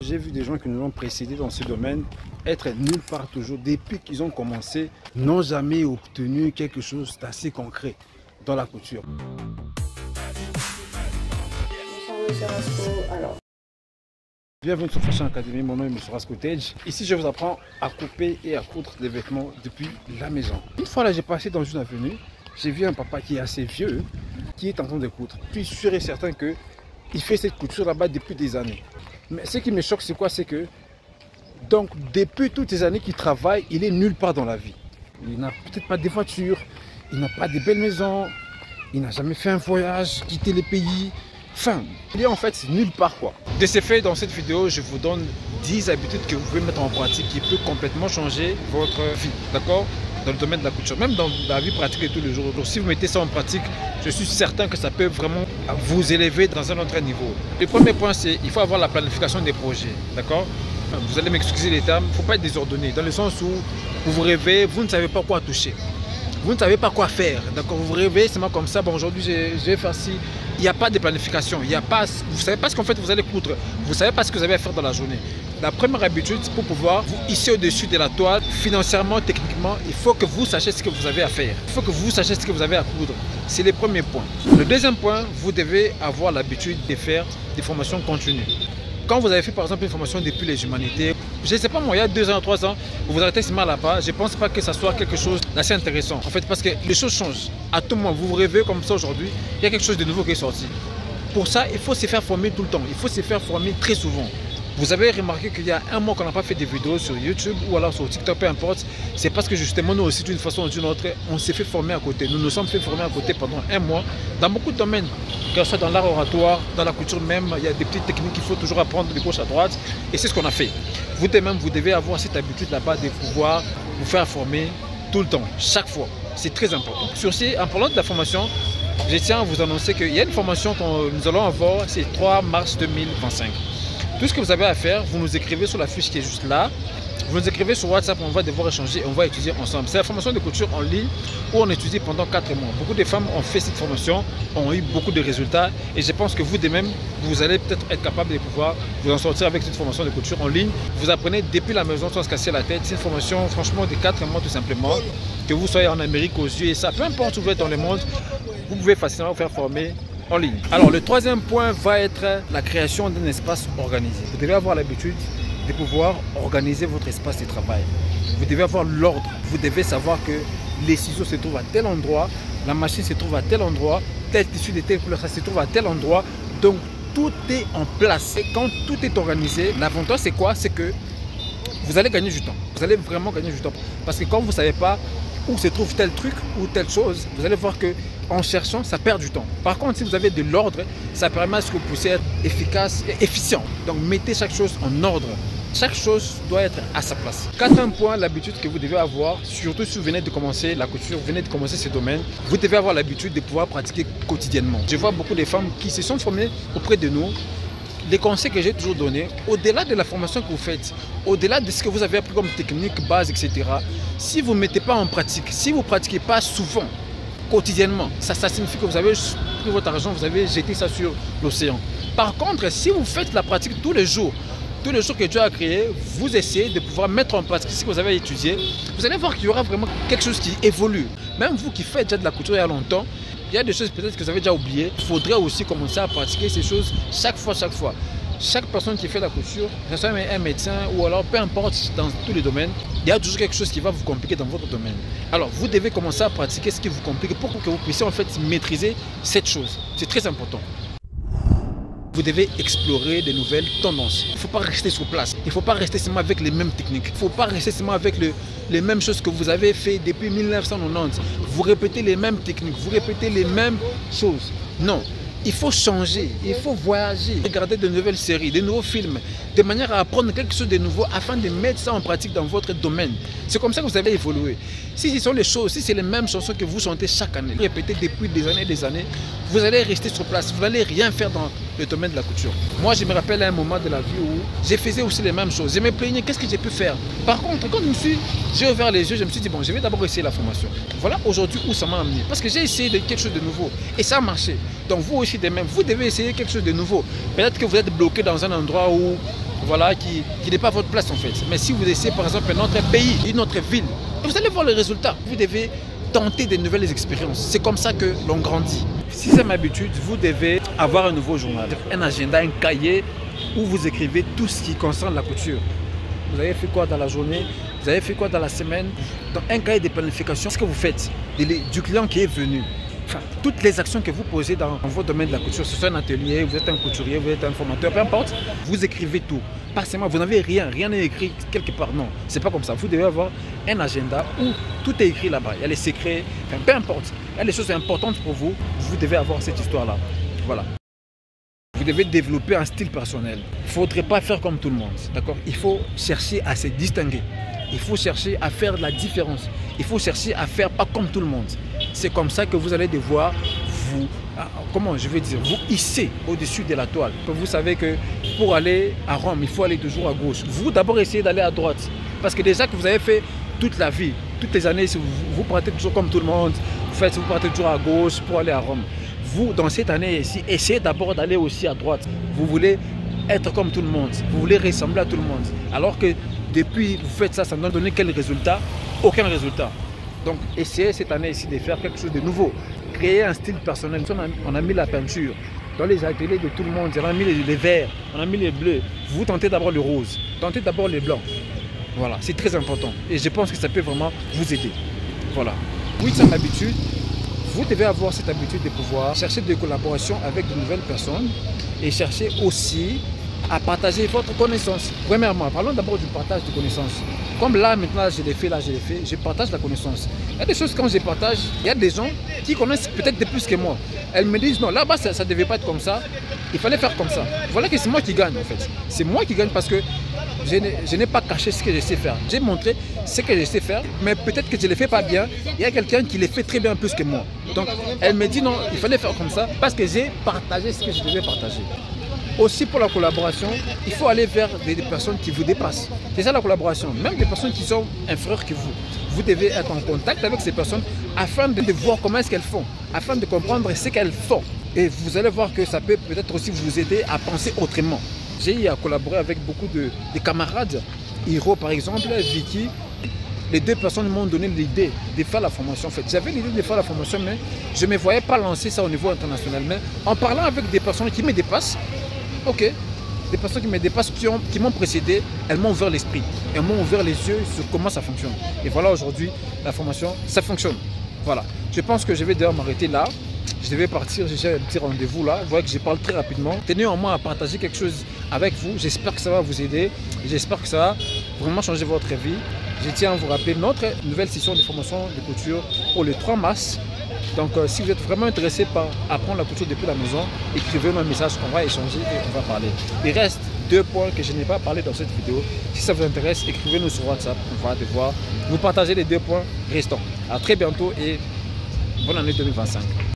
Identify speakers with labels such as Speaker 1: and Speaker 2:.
Speaker 1: J'ai vu des gens qui nous ont précédés dans ce domaine être nulle part toujours. Depuis qu'ils ont commencé, n'ont jamais obtenu quelque chose d'assez concret dans la couture. Bienvenue sur Fashion Academy, mon nom est M. Rasco Tej. Ici, je vous apprends à couper et à coudre des vêtements depuis la maison. Une fois là, j'ai passé dans une avenue, j'ai vu un papa qui est assez vieux, qui est en train de coudre. Je suis sûr et certain qu'il fait cette couture là-bas depuis des années. Mais ce qui me choque, c'est quoi? C'est que, donc, depuis toutes ces années qu'il travaille, il est nulle part dans la vie. Il n'a peut-être pas de voiture, il n'a pas de belles maisons, il n'a jamais fait un voyage, quitté le pays. Enfin, il est en fait nulle part quoi. De ce fait, dans cette vidéo, je vous donne 10 habitudes que vous pouvez mettre en pratique qui peuvent complètement changer votre vie, d'accord? Dans le domaine de la couture, même dans la vie pratique de tous les jours. Donc, si vous mettez ça en pratique, je suis certain que ça peut vraiment vous élever dans un autre niveau. Le premier point, c'est qu'il faut avoir la planification des projets, d'accord? Vous allez m'excuser les termes, il ne faut pas être désordonné, dans le sens où vous vous réveillez, vous ne savez pas quoi toucher. Vous ne savez pas quoi faire, d'accord? Vous vous réveillez seulement comme ça, bon aujourd'hui je vais faire ci. Il n'y a pas de planification, vous ne savez pas ce qu'en fait vous allez coudre, vous ne savez pas ce que vous avez à faire dans la journée. La première habitude, pour pouvoir vous hisser au-dessus de la toile, financièrement, techniquement, il faut que vous sachiez ce que vous avez à faire. Il faut que vous sachiez ce que vous avez à coudre. C'est le premier point. Le deuxième point, vous devez avoir l'habitude de faire des formations continues. Quand vous avez fait par exemple une formation depuis les humanités, je ne sais pas moi, il y a 2 ans, 3 ans, vous vous arrêtez seulement là-bas, je ne pense pas que ça soit quelque chose d'assez intéressant. En fait, parce que les choses changent. À tout moment, vous vous réveillez comme ça aujourd'hui, il y a quelque chose de nouveau qui est sorti. Pour ça, il faut se faire former tout le temps, il faut se faire former très souvent. Vous avez remarqué qu'il y a un mois qu'on n'a pas fait de vidéos sur YouTube ou alors sur TikTok, peu importe. C'est parce que justement, nous aussi, d'une façon ou d'une autre, on s'est fait former à côté. Nous nous sommes fait former à côté pendant un mois dans beaucoup de domaines. Que ce soit dans l'art oratoire, dans la couture même, il y a des petites techniques qu'il faut toujours apprendre de gauche à droite. Et c'est ce qu'on a fait. Vous de même, vous devez avoir cette habitude là-bas de pouvoir vous faire former tout le temps, chaque fois. C'est très important. Sur ce, en parlant de la formation, je tiens à vous annoncer qu'il y a une formation que nous allons avoir, c'est 3 mars 2025. Tout ce que vous avez à faire, vous nous écrivez sur la fiche qui est juste là. Vous nous écrivez sur WhatsApp, on va devoir échanger et on va étudier ensemble. C'est la formation de couture en ligne où on étudie pendant 4 mois. Beaucoup de femmes ont fait cette formation, ont eu beaucoup de résultats et je pense que vous de même, vous allez peut-être être capable de pouvoir vous en sortir avec cette formation de couture en ligne. Vous apprenez depuis la maison sans se casser la tête. C'est une formation franchement de 4 mois tout simplement. Que vous soyez en Amérique, aux USA, peu importe où vous êtes dans le monde, vous pouvez facilement vous faire former en ligne. Alors le troisième point va être la création d'un espace organisé. Vous devez avoir l'habitude de pouvoir organiser votre espace de travail. Vous devez avoir l'ordre. Vous devez savoir que les ciseaux se trouvent à tel endroit, la machine se trouve à tel endroit, tel tissu de telle couleur, ça se trouve à tel endroit. Donc tout est en place. Et quand tout est organisé, l'avantage c'est quoi? C'est que vous allez gagner du temps. Vous allez vraiment gagner du temps. Parce que quand vous ne savez pas où se trouve tel truc ou telle chose, vous allez voir que en cherchant, ça perd du temps. Par contre, si vous avez de l'ordre, ça permet à ce que vous puissiez être efficace et efficient. Donc, mettez chaque chose en ordre. Chaque chose doit être à sa place. Quatrième point, l'habitude que vous devez avoir, surtout si vous venez de commencer la couture, vous venez de commencer ce domaine, vous devez avoir l'habitude de pouvoir pratiquer quotidiennement. Je vois beaucoup de femmes qui se sont formées auprès de nous. Les conseils que j'ai toujours donnés, au-delà de la formation que vous faites, au-delà de ce que vous avez appris comme technique, base, etc., si vous ne mettez pas en pratique, si vous ne pratiquez pas souvent, quotidiennement, ça signifie que vous avez pris votre argent, vous avez jeté ça sur l'océan. Par contre, si vous faites la pratique tous les jours que Dieu a créé, vous essayez de pouvoir mettre en pratique ce que vous avez étudié, vous allez voir qu'il y aura vraiment quelque chose qui évolue. Même vous qui faites déjà de la couture il y a longtemps, il y a des choses peut-être que vous avez déjà oubliées. Il faudrait aussi commencer à pratiquer ces choses chaque fois. Chaque personne qui fait la couture, que ce soit un médecin ou alors peu importe dans tous les domaines, il y a toujours quelque chose qui va vous compliquer dans votre domaine. Alors vous devez commencer à pratiquer ce qui vous complique pour que vous puissiez en fait maîtriser cette chose. C'est très important. Vous devez explorer de nouvelles tendances. Il ne faut pas rester sur place. Il ne faut pas rester seulement avec les mêmes techniques. Il ne faut pas rester seulement avec les mêmes choses que vous avez fait depuis 1990. Vous répétez les mêmes techniques, vous répétez les mêmes choses. Non. Il faut changer, il faut voyager, regarder de nouvelles séries, de nouveaux films, de manière à apprendre quelque chose de nouveau afin de mettre ça en pratique dans votre domaine. C'est comme ça que vous allez évoluer. Si ce sont les choses, si c'est les mêmes chansons que vous chantez chaque année, répétez depuis des années, vous allez rester sur place, vous n'allez rien faire dans le domaine de la couture. Moi, je me rappelle à un moment de la vie où je faisais aussi les mêmes choses. Je me plaignais, qu'est-ce que j'ai pu faire? Par contre, quand j'ai ouvert les yeux, je me suis dit, bon, je vais d'abord essayer la formation. Voilà aujourd'hui où ça m'a amené. Parce que j'ai essayé quelque chose de nouveau et ça a marché. Donc vous aussi de même, vous devez essayer quelque chose de nouveau. Peut-être que vous êtes bloqué dans un endroit où voilà, qui n'est pas votre place en fait. Mais si vous essayez par exemple un autre pays, une autre ville, vous allez voir les résultats. Vous devez tenter de nouvelles expériences. C'est comme ça que l'on grandit. Sixième habitude, vous devez avoir un nouveau journal, un agenda, un cahier où vous écrivez tout ce qui concerne la couture. Vous avez fait quoi dans la journée? Vous avez fait quoi dans la semaine? Dans un cahier de planification, ce que vous faites du client qui est venu. Enfin, toutes les actions que vous posez dans votre domaine de la couture, ce soit un atelier, vous êtes un couturier, vous êtes un formateur, peu importe, vous écrivez tout. Pas seulement, vous n'avez rien n'est écrit quelque part. Non, c'est pas comme ça. Vous devez avoir un agenda où tout est écrit là-bas. Il y a les secrets, enfin, peu importe. Il y a des choses importantes pour vous, vous devez avoir cette histoire-là. Voilà. Vous devez développer un style personnel. Il ne faudrait pas faire comme tout le monde, d'accord? Il faut chercher à se distinguer. Il faut chercher à faire de la différence. Il faut chercher à faire pas comme tout le monde. C'est comme ça que vous allez devoir vous, comment je vais dire, vous hisser au-dessus de la toile. Vous savez que pour aller à Rome, il faut aller toujours à gauche. Vous d'abord essayez d'aller à droite. Parce que déjà que vous avez fait toute la vie, toutes les années, vous partez toujours comme tout le monde, vous partez toujours à gauche pour aller à Rome. Vous, dans cette année ici, essayez d'abord d'aller aussi à droite. Vous voulez être comme tout le monde. Vous voulez ressembler à tout le monde. Alors que depuis vous faites ça, ça ne donne quel résultat? Aucun résultat. Donc essayez cette année ici de faire quelque chose de nouveau. Créer un style personnel. On a mis la peinture. Dans les ateliers de tout le monde, on a mis les verts, on a mis les bleus. Vous tentez d'abord le rose. Tentez d'abord les blancs. Voilà, c'est très important. Et je pense que ça peut vraiment vous aider. Voilà. Huitième habitude. Vous devez avoir cette habitude de pouvoir chercher des collaborations avec de nouvelles personnes et chercher aussi à partager votre connaissance. Premièrement, parlons d'abord du partage de connaissances. Comme là, maintenant, je l'ai fait, je partage la connaissance. Il y a des choses quand je partage, il y a des gens qui connaissent peut-être de plus que moi. Elles me disent, non, là-bas, ça ne devait pas être comme ça, il fallait faire comme ça. Voilà que c'est moi qui gagne en fait. C'est moi qui gagne parce que je n'ai pas caché ce que je sais faire. J'ai montré ce que je sais faire, mais peut-être que je ne le fais pas bien. Il y a quelqu'un qui le fait très bien plus que moi. Donc, elle me dit non, il fallait faire comme ça parce que j'ai partagé ce que je devais partager. Aussi pour la collaboration, il faut aller vers des personnes qui vous dépassent. C'est ça la collaboration. Même des personnes qui sont inférieures que vous. Vous devez être en contact avec ces personnes afin de voir comment est-ce qu'elles font, afin de comprendre ce qu'elles font. Et vous allez voir que ça peut peut-être aussi vous aider à penser autrement. J'ai eu à collaborer avec beaucoup de camarades. Hiro par exemple, Vicky. Les deux personnes m'ont donné l'idée de faire la formation. En fait, j'avais l'idée de faire la formation, mais je ne me voyais pas lancer ça au niveau international. Mais en parlant avec des personnes qui me dépassent, ok, des personnes qui me dépassent, qui m'ont précédé, elles m'ont ouvert l'esprit. Elles m'ont ouvert les yeux sur comment ça fonctionne. Et voilà, aujourd'hui, la formation, ça fonctionne. Voilà. Je pense que je vais d'ailleurs m'arrêter là. Je devais partir, j'ai un petit rendez-vous là. Vous voyez que je parle très rapidement. Tenez en moi à partager quelque chose avec vous. J'espère que ça va vous aider. J'espère que ça va vraiment changer votre vie. Je tiens à vous rappeler notre nouvelle session de formation de couture pour le 3 mars. Donc, si vous êtes vraiment intéressé par apprendre la couture depuis la maison, écrivez-moi un message, on va échanger et on va parler. Il reste 2 points que je n'ai pas parlé dans cette vidéo. Si ça vous intéresse, écrivez-nous sur WhatsApp. On va devoir vous partager les 2 points restants. À très bientôt et bonne année 2025.